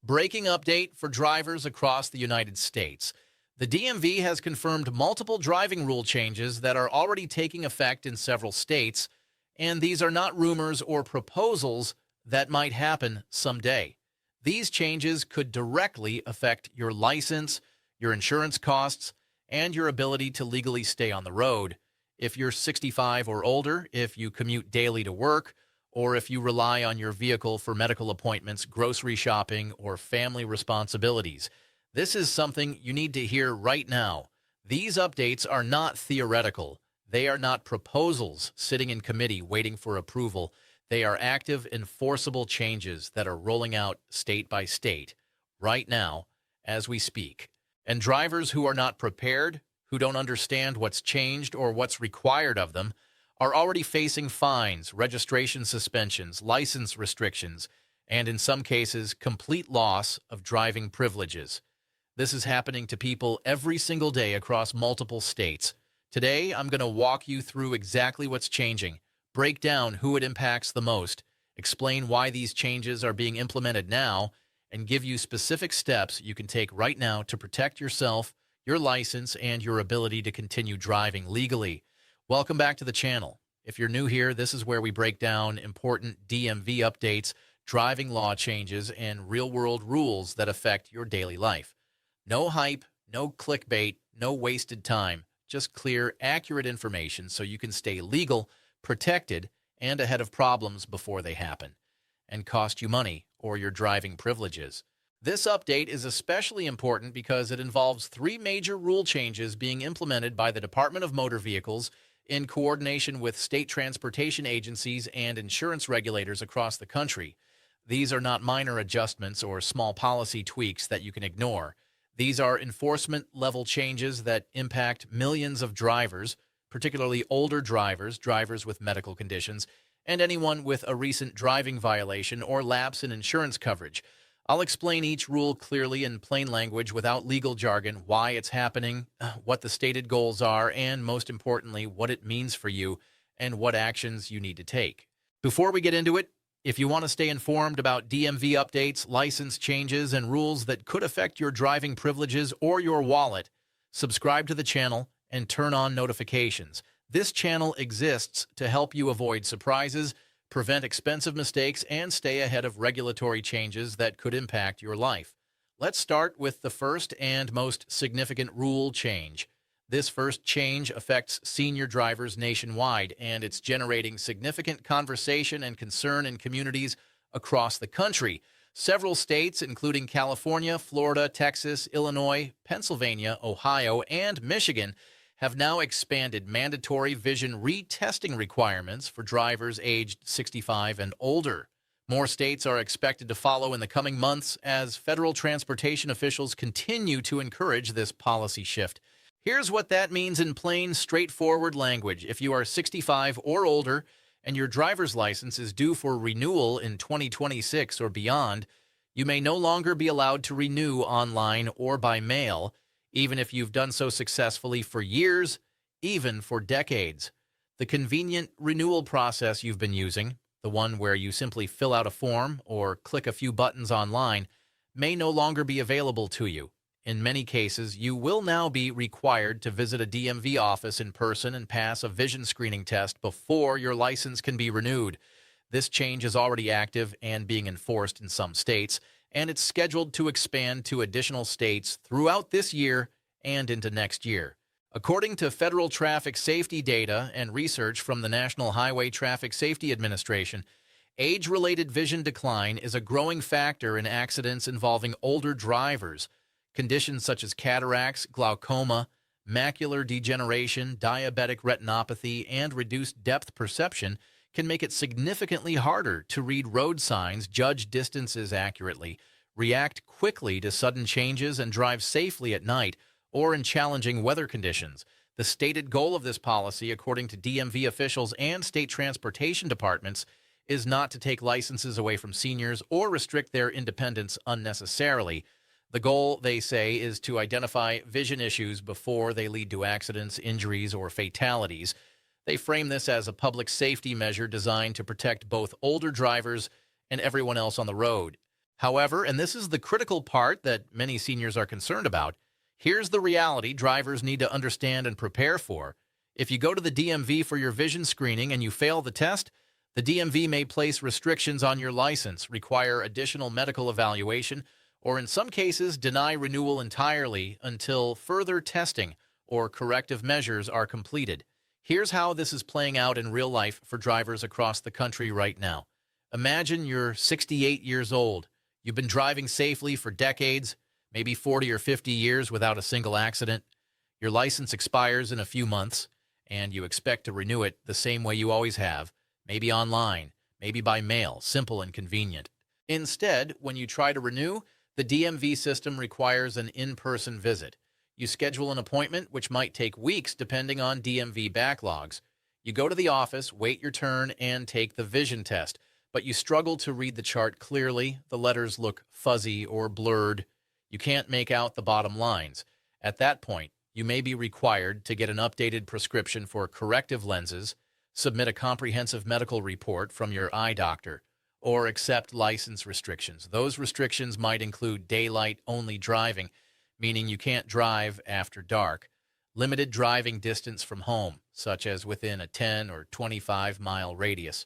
Breaking update for drivers across the United States. The DMV has confirmed multiple driving rule changes that are already taking effect in several states, and these are not rumors or proposals that might happen someday. These changes could directly affect your license, your insurance costs, and your ability to legally stay on the road. If you're 65 or older, if you commute daily to work, or if you rely on your vehicle for medical appointments, grocery shopping, or family responsibilities. This is something you need to hear right now. These updates are not theoretical. They are not proposals sitting in committee waiting for approval. They are active, enforceable changes that are rolling out state by state right now as we speak. And drivers who are not prepared, who don't understand what's changed or what's required of them, are already facing fines, registration suspensions, license restrictions, and in some cases, complete loss of driving privileges. This is happening to people every single day across multiple states. Today, I'm going to walk you through exactly what's changing, break down who it impacts the most, explain why these changes are being implemented now, and give you specific steps you can take right now to protect yourself, your license, and your ability to continue driving legally. Welcome back to the channel. If you're new here, this is where we break down important DMV updates, driving law changes, and real-world rules that affect your daily life. No hype, no clickbait, no wasted time, just clear, accurate information so you can stay legal, protected, and ahead of problems before they happen and cost you money or your driving privileges. This update is especially important because it involves three major rule changes being implemented by the Department of Motor Vehicles in coordination with state transportation agencies and insurance regulators across the country. These are not minor adjustments or small policy tweaks that you can ignore. These are enforcement-level changes that impact millions of drivers, particularly older drivers, drivers with medical conditions, and anyone with a recent driving violation or lapse in insurance coverage. I'll explain each rule clearly in plain language without legal jargon, why it's happening, what the stated goals are, and most importantly, what it means for you and what actions you need to take. Before we get into it, if you want to stay informed about DMV updates, license changes, and rules that could affect your driving privileges or your wallet, subscribe to the channel and turn on notifications. This channel exists to help you avoid surprises, prevent expensive mistakes, and stay ahead of regulatory changes that could impact your life. Let's start with the first and most significant rule change. This first change affects senior drivers nationwide, and it's generating significant conversation and concern in communities across the country. Several states, including California, Florida, Texas, Illinois, Pennsylvania, Ohio, and Michigan, have now expanded mandatory vision retesting requirements for drivers aged 65 and older. More states are expected to follow in the coming months as federal transportation officials continue to encourage this policy shift. Here's what that means in plain, straightforward language. If you are 65 or older and your driver's license is due for renewal in 2026 or beyond, you may no longer be allowed to renew online or by mail, even if you've done so successfully for years, even for decades. The convenient renewal process you've been using, the one where you simply fill out a form or click a few buttons online, may no longer be available to you. In many cases, you will now be required to visit a DMV office in person and pass a vision screening test before your license can be renewed. This change is already active and being enforced in some states, and it's scheduled to expand to additional states throughout this year and into next year. According to federal traffic safety data and research from the National Highway Traffic Safety Administration, age-related vision decline is a growing factor in accidents involving older drivers. Conditions such as cataracts, glaucoma, macular degeneration, diabetic retinopathy, and reduced depth perception can make it significantly harder to read road signs, judge distances accurately, react quickly to sudden changes, and drive safely at night or in challenging weather conditions. The stated goal of this policy, according to DMV officials and state transportation departments, is not to take licenses away from seniors or restrict their independence unnecessarily. The goal, they say, is to identify vision issues before they lead to accidents, injuries, or fatalities. They frame this as a public safety measure designed to protect both older drivers and everyone else on the road. However, and this is the critical part that many seniors are concerned about, here's the reality drivers need to understand and prepare for. If you go to the DMV for your vision screening and you fail the test, the DMV may place restrictions on your license, require additional medical evaluation, or in some cases deny renewal entirely until further testing or corrective measures are completed. Here's how this is playing out in real life for drivers across the country right now. Imagine you're 68 years old. You've been driving safely for decades, maybe 40 or 50 years without a single accident. Your license expires in a few months, and you expect to renew it the same way you always have, maybe online, maybe by mail, simple and convenient. Instead, when you try to renew, the DMV system requires an in-person visit. You schedule an appointment, which might take weeks depending on DMV backlogs. You go to the office, wait your turn, and take the vision test, but you struggle to read the chart clearly. The letters look fuzzy or blurred. You can't make out the bottom lines. At that point, you may be required to get an updated prescription for corrective lenses, submit a comprehensive medical report from your eye doctor, or accept license restrictions. Those restrictions might include daylight-only driving, meaning you can't drive after dark, limited driving distance from home, such as within a 10 or 25-mile radius,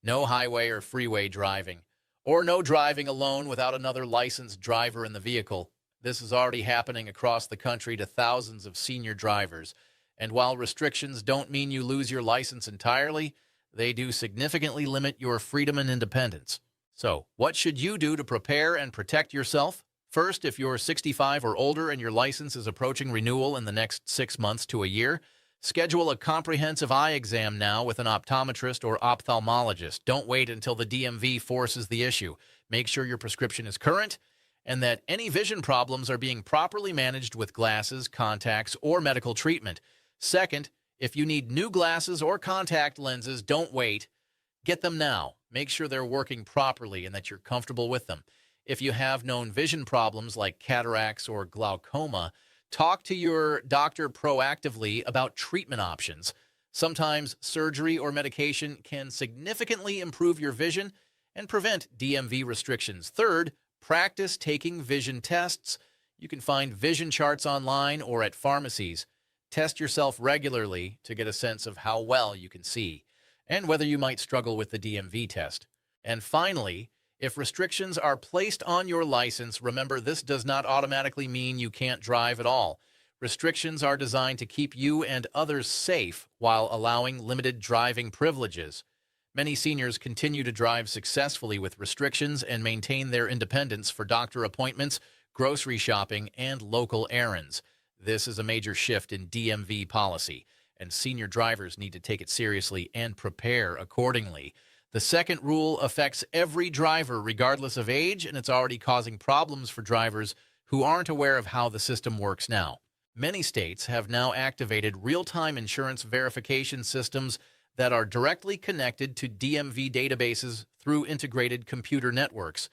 no highway or freeway driving, or no driving alone without another licensed driver in the vehicle. This is already happening across the country to thousands of senior drivers, and while restrictions don't mean you lose your license entirely, they do significantly limit your freedom and independence. So, what should you do to prepare and protect yourself? First, if you're 65 or older and your license is approaching renewal in the next 6 months to a year, schedule a comprehensive eye exam now with an optometrist or ophthalmologist. Don't wait until the DMV forces the issue. Make sure your prescription is current and that any vision problems are being properly managed with glasses, contacts, or medical treatment. Second, if you need new glasses or contact lenses, don't wait. Get them now. Make sure they're working properly and that you're comfortable with them. If you have known vision problems like cataracts or glaucoma, talk to your doctor proactively about treatment options. Sometimes surgery or medication can significantly improve your vision and prevent DMV restrictions. Third, practice taking vision tests. You can find vision charts online or at pharmacies. Test yourself regularly to get a sense of how well you can see and whether you might struggle with the DMV test. And finally, if restrictions are placed on your license, remember this does not automatically mean you can't drive at all. Restrictions are designed to keep you and others safe while allowing limited driving privileges. Many seniors continue to drive successfully with restrictions and maintain their independence for doctor appointments, grocery shopping, and local errands. This is a major shift in DMV policy, and senior drivers need to take it seriously and prepare accordingly. The second rule affects every driver regardless of age, and it's already causing problems for drivers who aren't aware of how the system works now. Many states have now activated real-time insurance verification systems that are directly connected to DMV databases through integrated computer networks.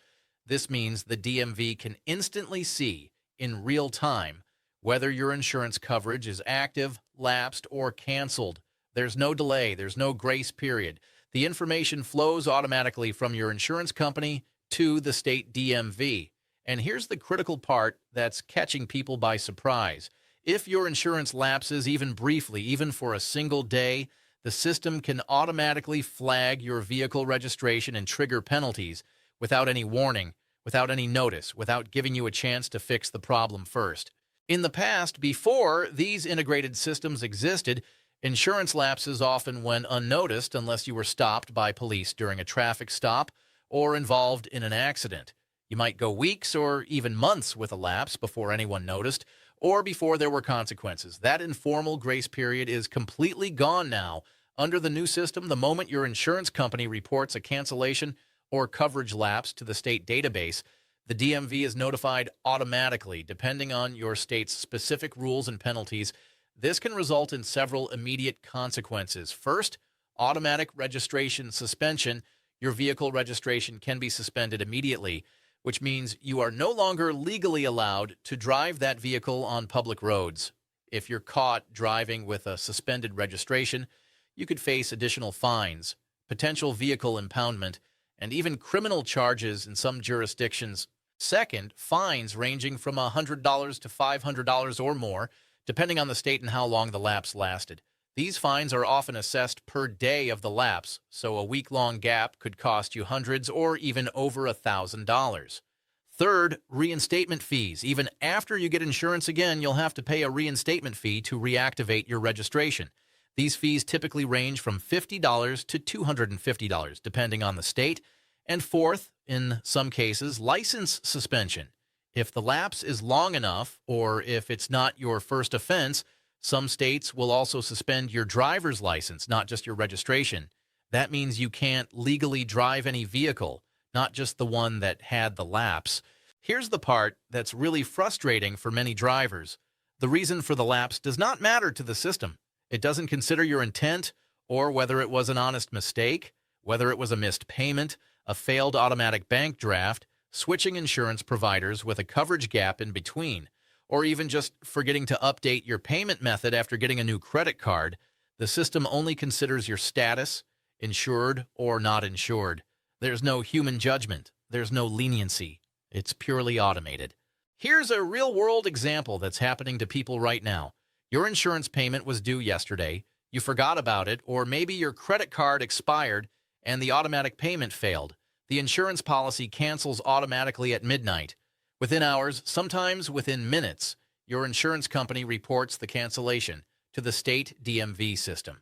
This means the DMV can instantly see, in real time, whether your insurance coverage is active, lapsed, or canceled. There's no delay, there's no grace period. The information flows automatically from your insurance company to the state DMV. And here's the critical part that's catching people by surprise. If your insurance lapses even briefly, even for a single day, the system can automatically flag your vehicle registration and trigger penalties without any warning, without any notice, without giving you a chance to fix the problem first. In the past, before these integrated systems existed, insurance lapses often went unnoticed unless you were stopped by police during a traffic stop or involved in an accident. You might go weeks or even months with a lapse before anyone noticed or before there were consequences. That informal grace period is completely gone now. Under the new system, the moment your insurance company reports a cancellation or coverage lapse to the state database, the DMV is notified automatically, depending on your state's specific rules and penalties. This can result in several immediate consequences. First, automatic registration suspension. Your vehicle registration can be suspended immediately, which means you are no longer legally allowed to drive that vehicle on public roads. If you're caught driving with a suspended registration, you could face additional fines, potential vehicle impoundment, and even criminal charges in some jurisdictions. Second, fines ranging from $100 to $500 or more, depending on the state and how long the lapse lasted. These fines are often assessed per day of the lapse, so a week-long gap could cost you hundreds or even over $1,000. Third, reinstatement fees. Even after you get insurance again, you'll have to pay a reinstatement fee to reactivate your registration. These fees typically range from $50 to $250, depending on the state. And fourth, in some cases, license suspension. If the lapse is long enough, or if it's not your first offense, some states will also suspend your driver's license, not just your registration. That means you can't legally drive any vehicle, not just the one that had the lapse. Here's the part that's really frustrating for many drivers. The reason for the lapse does not matter to the system. It doesn't consider your intent or whether it was an honest mistake, whether it was a missed payment, a failed automatic bank draft, switching insurance providers with a coverage gap in between, or even just forgetting to update your payment method after getting a new credit card. The system only considers your status, insured or not insured. There's no human judgment. There's no leniency. It's purely automated. Here's a real-world example that's happening to people right now. Your insurance payment was due yesterday, you forgot about it, or maybe your credit card expired and the automatic payment failed. The insurance policy cancels automatically at midnight. Within hours, sometimes within minutes, your insurance company reports the cancellation to the state DMV system.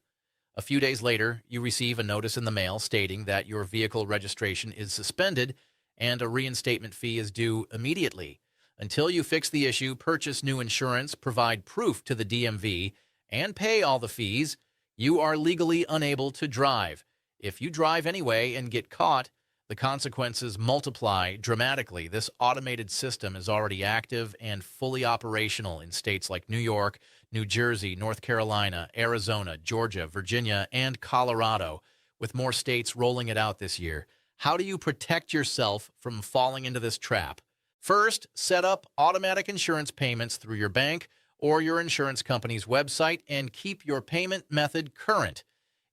A few days later, you receive a notice in the mail stating that your vehicle registration is suspended and a reinstatement fee is due immediately. Until you fix the issue, purchase new insurance, provide proof to the DMV, and pay all the fees, you are legally unable to drive. If you drive anyway and get caught, the consequences multiply dramatically. This automated system is already active and fully operational in states like New York, New Jersey, North Carolina, Arizona, Georgia, Virginia, and Colorado, with more states rolling it out this year. How do you protect yourself from falling into this trap? First, set up automatic insurance payments through your bank or your insurance company's website and keep your payment method current.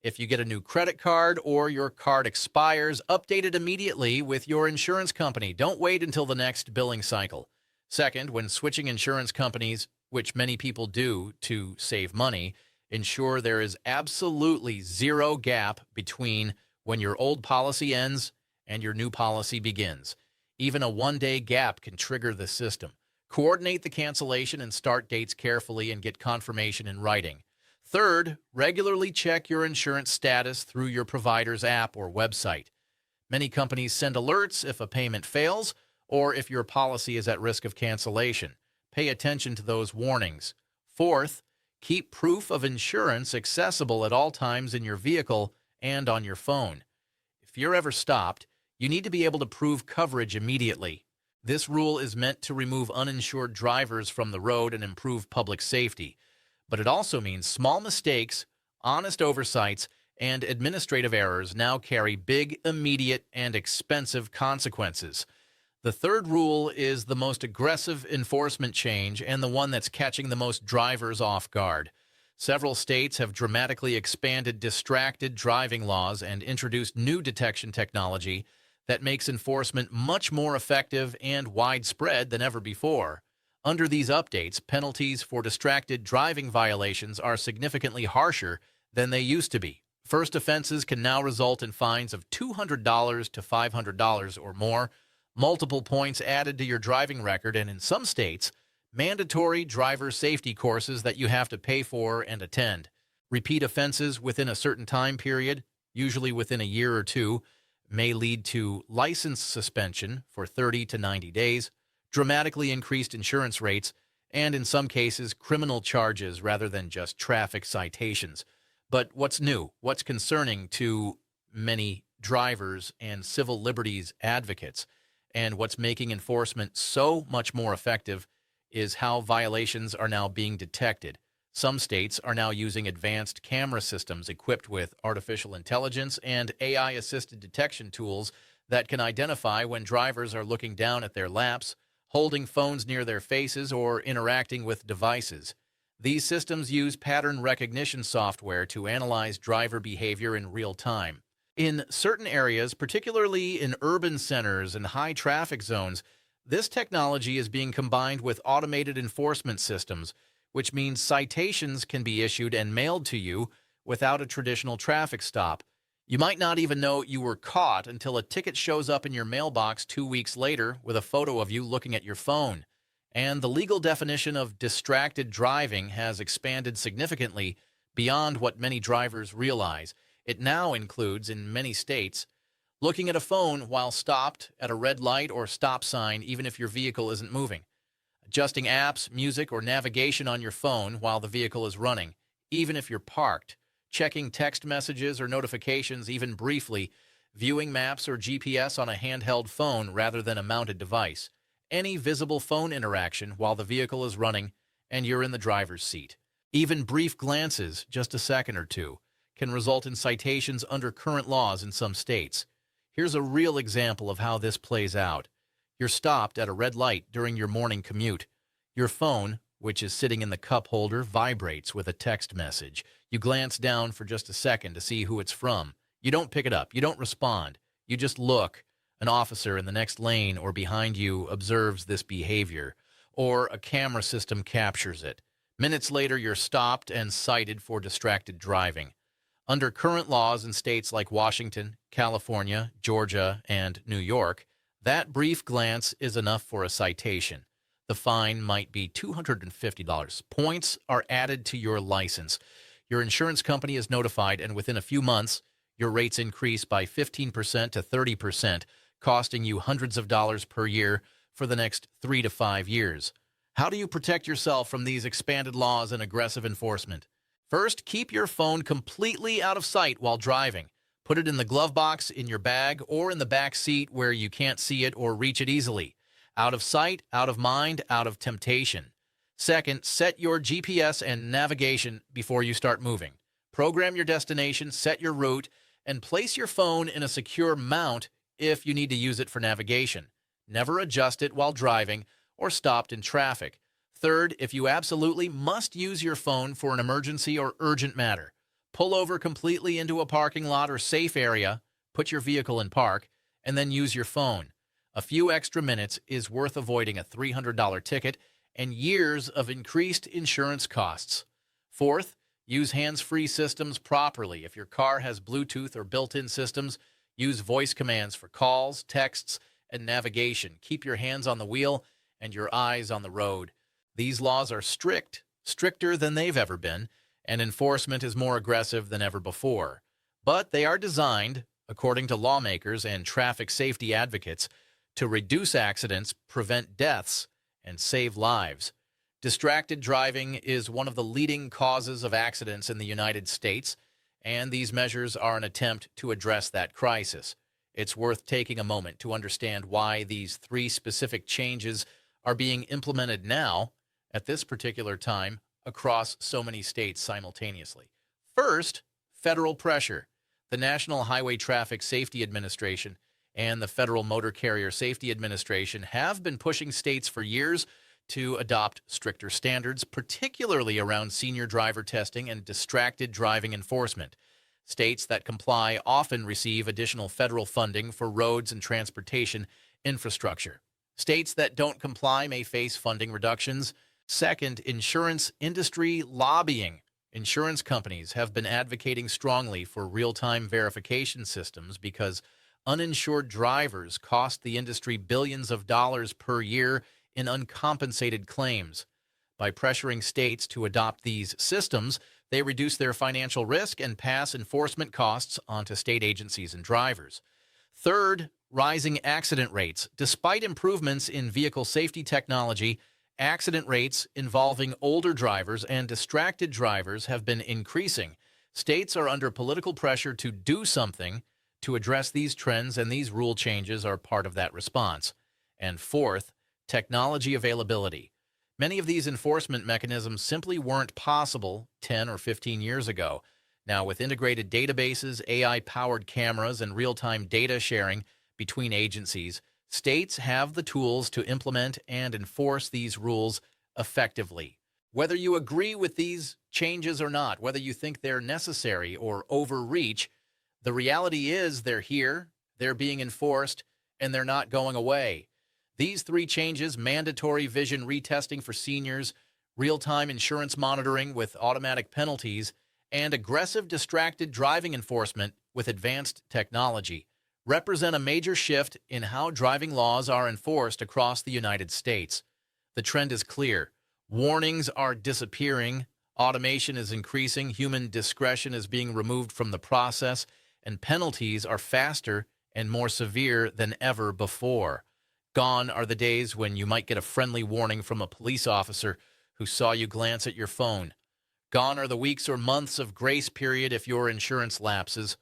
If you get a new credit card or your card expires, update it immediately with your insurance company. Don't wait until the next billing cycle. Second, when switching insurance companies, which many people do to save money, ensure there is absolutely zero gap between when your old policy ends and your new policy begins. Even a one-day gap can trigger the system. Coordinate the cancellation and start dates carefully and get confirmation in writing. Third, regularly check your insurance status through your provider's app or website. Many companies send alerts if a payment fails or if your policy is at risk of cancellation. Pay attention to those warnings. Fourth, keep proof of insurance accessible at all times in your vehicle and on your phone. If you're ever stopped, you need to be able to prove coverage immediately. This rule is meant to remove uninsured drivers from the road and improve public safety. But it also means small mistakes, honest oversights, and administrative errors now carry big, immediate, and expensive consequences. The third rule is the most aggressive enforcement change and the one that's catching the most drivers off guard. Several states have dramatically expanded distracted driving laws and introduced new detection technology that makes enforcement much more effective and widespread than ever before. Under these updates, penalties for distracted driving violations are significantly harsher than they used to be. First offenses can now result in fines of $200 to $500 or more, multiple points added to your driving record, and in some states, mandatory driver safety courses that you have to pay for and attend. Repeat offenses within a certain time period, usually within a year or two, may lead to license suspension for 30 to 90 days, dramatically increased insurance rates, and in some cases, criminal charges rather than just traffic citations. But what's new? What's concerning to many drivers and civil liberties advocates, and what's making enforcement so much more effective is how violations are now being detected. Some states are now using advanced camera systems equipped with artificial intelligence and AI-assisted detection tools that can identify when drivers are looking down at their laps, holding phones near their faces, or interacting with devices. These systems use pattern recognition software to analyze driver behavior in real time. In certain areas, particularly in urban centers and high traffic zones, this technology is being combined with automated enforcement systems, which means citations can be issued and mailed to you without a traditional traffic stop. You might not even know you were caught until a ticket shows up in your mailbox 2 weeks later with a photo of you looking at your phone. And the legal definition of distracted driving has expanded significantly beyond what many drivers realize. It now includes, in many states, looking at a phone while stopped at a red light or stop sign, even if your vehicle isn't moving, adjusting apps, music, or navigation on your phone while the vehicle is running, even if you're parked, checking text messages or notifications even briefly, viewing maps or GPS on a handheld phone rather than a mounted device, any visible phone interaction while the vehicle is running and you're in the driver's seat. Even brief glances, just a second or two, can result in citations under current laws in some states. Here's a real example of how this plays out. You're stopped at a red light during your morning commute. Your phone, which is sitting in the cup holder, vibrates with a text message. You glance down for just a second to see who it's from. You don't pick it up. You don't respond. You just look. An officer in the next lane or behind you observes this behavior, or a camera system captures it. Minutes later, you're stopped and cited for distracted driving. Under current laws in states like Washington, California, Georgia, and New York, that brief glance is enough for a citation. The fine might be $250. Points are added to your license. Your insurance company is notified, and within a few months, your rates increase by 15% to 30%, costing you hundreds of dollars per year for the next 3 to 5 years. How do you protect yourself from these expanded laws and aggressive enforcement? First, keep your phone completely out of sight while driving. Put it in the glove box, in your bag, or in the back seat where you can't see it or reach it easily. Out of sight, out of mind, out of temptation. Second, set your GPS and navigation before you start moving. Program your destination, set your route, and place your phone in a secure mount if you need to use it for navigation. Never adjust it while driving or stopped in traffic. Third, if you absolutely must use your phone for an emergency or urgent matter, pull over completely into a parking lot or safe area, put your vehicle in park, and then use your phone. A few extra minutes is worth avoiding a $300 ticket and years of increased insurance costs. Fourth, use hands-free systems properly. If your car has Bluetooth or built-in systems, use voice commands for calls, texts, and navigation. Keep your hands on the wheel and your eyes on the road. These laws are strict, stricter than they've ever been, and enforcement is more aggressive than ever before. But they are designed, according to lawmakers and traffic safety advocates, to reduce accidents, prevent deaths, and save lives. Distracted driving is one of the leading causes of accidents in the United States, and these measures are an attempt to address that crisis. It's worth taking a moment to understand why these 3 specific changes are being implemented now, at this particular time, across so many states simultaneously. First, federal pressure. The National Highway Traffic Safety Administration and the Federal Motor Carrier Safety Administration have been pushing states for years to adopt stricter standards, particularly around senior driver testing and distracted driving enforcement. States that comply often receive additional federal funding for roads and transportation infrastructure. States that don't comply may face funding reductions. Second, insurance industry lobbying. Insurance companies have been advocating strongly for real-time verification systems because uninsured drivers cost the industry billions of dollars per year in uncompensated claims. By pressuring states to adopt these systems, they reduce their financial risk and pass enforcement costs onto state agencies and drivers. Third, rising accident rates. Despite improvements in vehicle safety technology, accident rates involving older drivers and distracted drivers have been increasing. States are under political pressure to do something to address these trends, and these rule changes are part of that response. And fourth, technology availability. Many of these enforcement mechanisms simply weren't possible 10 or 15 years ago. Now, with integrated databases, AI-powered cameras, and real-time data sharing between agencies, states have the tools to implement and enforce these rules effectively. Whether you agree with these changes or not, whether you think they're necessary or overreach, The reality is they're here, they're being enforced, and they're not going away. These three changes, mandatory vision retesting for seniors, real-time insurance monitoring with automatic penalties, and aggressive distracted driving enforcement with advanced technology, represent a major shift in how driving laws are enforced across the United States. The trend is clear. Warnings are disappearing, automation is increasing, human discretion is being removed from the process, and penalties are faster and more severe than ever before. Gone are the days when you might get a friendly warning from a police officer who saw you glance at your phone. Gone are the weeks or months of grace period if your insurance lapses.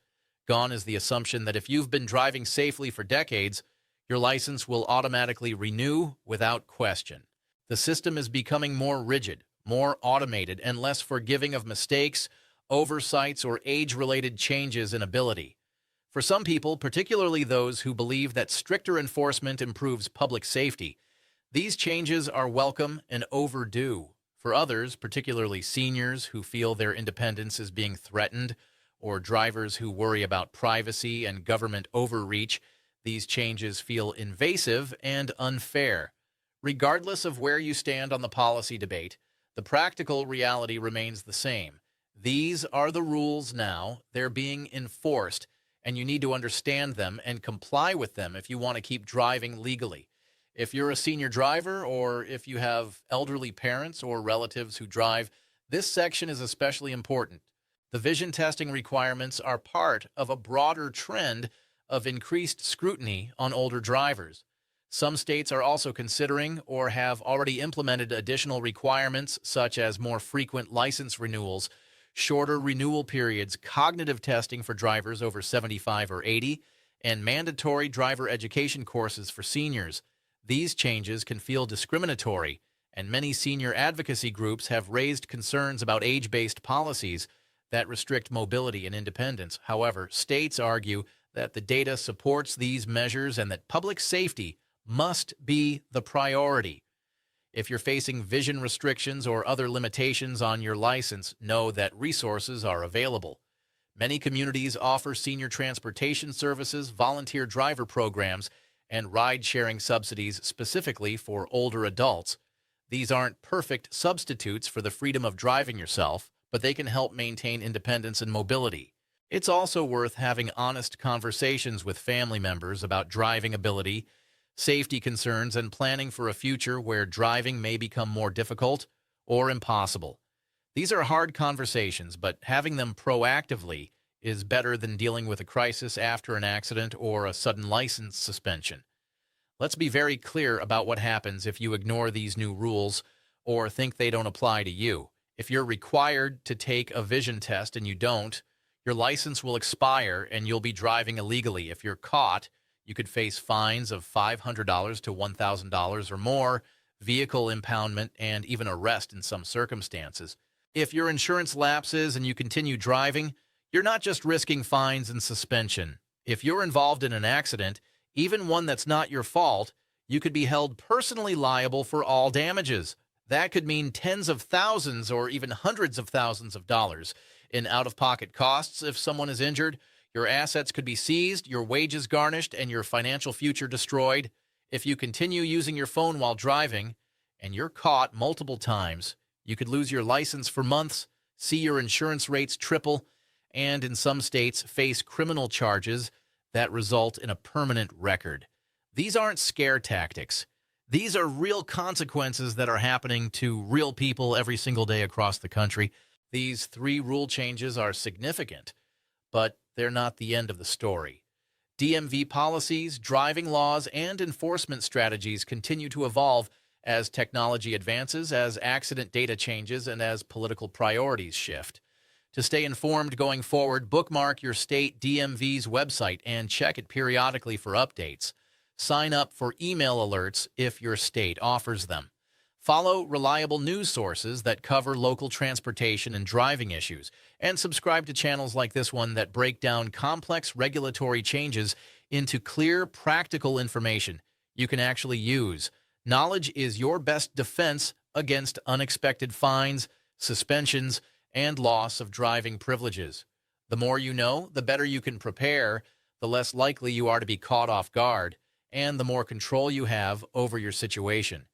Gone is the assumption that if you've been driving safely for decades, your license will automatically renew without question. The system is becoming more rigid, more automated, and less forgiving of mistakes, oversights, or age-related changes in ability. For some people, particularly those who believe that stricter enforcement improves public safety, these changes are welcome and overdue. For others, particularly seniors who feel their independence is being threatened, or drivers who worry about privacy and government overreach, these changes feel invasive and unfair. Regardless of where you stand on the policy debate, the practical reality remains the same. These are the rules now. They're being enforced, and you need to understand them and comply with them if you want to keep driving legally. If you're a senior driver, or if you have elderly parents or relatives who drive, this section is especially important. The vision testing requirements are part of a broader trend of increased scrutiny on older drivers. Some states are also considering or have already implemented additional requirements such as more frequent license renewals, shorter renewal periods, cognitive testing for drivers over 75 or 80, and mandatory driver education courses for seniors. These changes can feel discriminatory, and many senior advocacy groups have raised concerns about age-based policies that restrict mobility and independence. However, states argue that the data supports these measures and that public safety must be the priority. If you're facing vision restrictions or other limitations on your license, know that resources are available. Many communities offer senior transportation services, volunteer driver programs, and ride-sharing subsidies specifically for older adults. These aren't perfect substitutes for the freedom of driving yourself, but they can help maintain independence and mobility. It's also worth having honest conversations with family members about driving ability, safety concerns, and planning for a future where driving may become more difficult or impossible. These are hard conversations, but having them proactively is better than dealing with a crisis after an accident or a sudden license suspension. Let's be very clear about what happens if you ignore these new rules or think they don't apply to you. If you're required to take a vision test and you don't, your license will expire and you'll be driving illegally. If you're caught, you could face fines of $500 to $1,000 or more, vehicle impoundment, and even arrest in some circumstances. If your insurance lapses and you continue driving, you're not just risking fines and suspension. If you're involved in an accident, even one that's not your fault, you could be held personally liable for all damages. That could mean tens of thousands or even hundreds of thousands of dollars in out-of-pocket costs if someone is injured. Your assets could be seized, your wages garnished, and your financial future destroyed. If you continue using your phone while driving and you're caught multiple times, you could lose your license for months, see your insurance rates triple, and in some states face criminal charges that result in a permanent record. These aren't scare tactics. These are real consequences that are happening to real people every single day across the country. These three rule changes are significant, but they're not the end of the story. DMV policies, driving laws, and enforcement strategies continue to evolve as technology advances, as accident data changes, and as political priorities shift. To stay informed going forward, bookmark your state DMV's website and check it periodically for updates. Sign up for email alerts if your state offers them. Follow reliable news sources that cover local transportation and driving issues, and subscribe to channels like this one that break down complex regulatory changes into clear, practical information you can actually use. Knowledge is your best defense against unexpected fines, suspensions, and loss of driving privileges. The more you know, the better you can prepare, the less likely you are to be caught off guard, and the more control you have over your situation.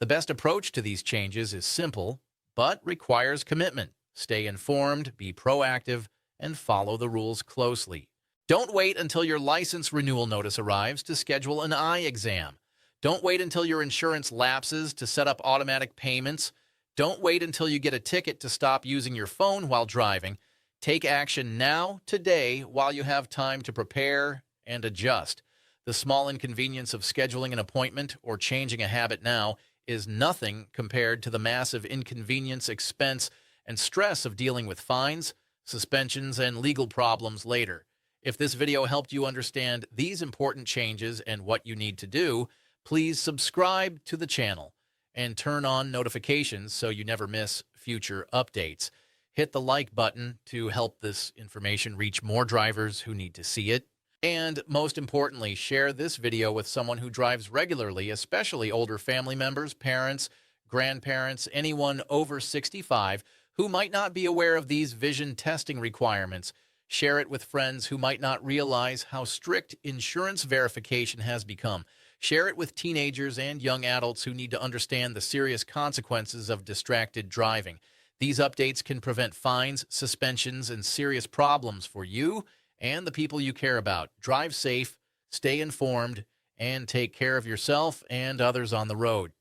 The best approach to these changes is simple, but requires commitment. Stay informed, be proactive, and follow the rules closely. Don't wait until your license renewal notice arrives to schedule an eye exam. Don't wait until your insurance lapses to set up automatic payments. Don't wait until you get a ticket to stop using your phone while driving. Take action now, today, while you have time to prepare and adjust. The small inconvenience of scheduling an appointment or changing a habit now is nothing compared to the massive inconvenience, expense, and stress of dealing with fines, suspensions, and legal problems later. If this video helped you understand these important changes and what you need to do, please subscribe to the channel and turn on notifications so you never miss future updates. Hit the like button to help this information reach more drivers who need to see it. And most importantly, share this video with someone who drives regularly, especially older family members, parents, grandparents, anyone over 65 who might not be aware of these vision testing requirements. Share it with friends who might not realize how strict insurance verification has become. Share it with teenagers and young adults who need to understand the serious consequences of distracted driving. These updates can prevent fines, suspensions, and serious problems for you and the people you care about. Drive safe, stay informed, and take care of yourself and others on the road.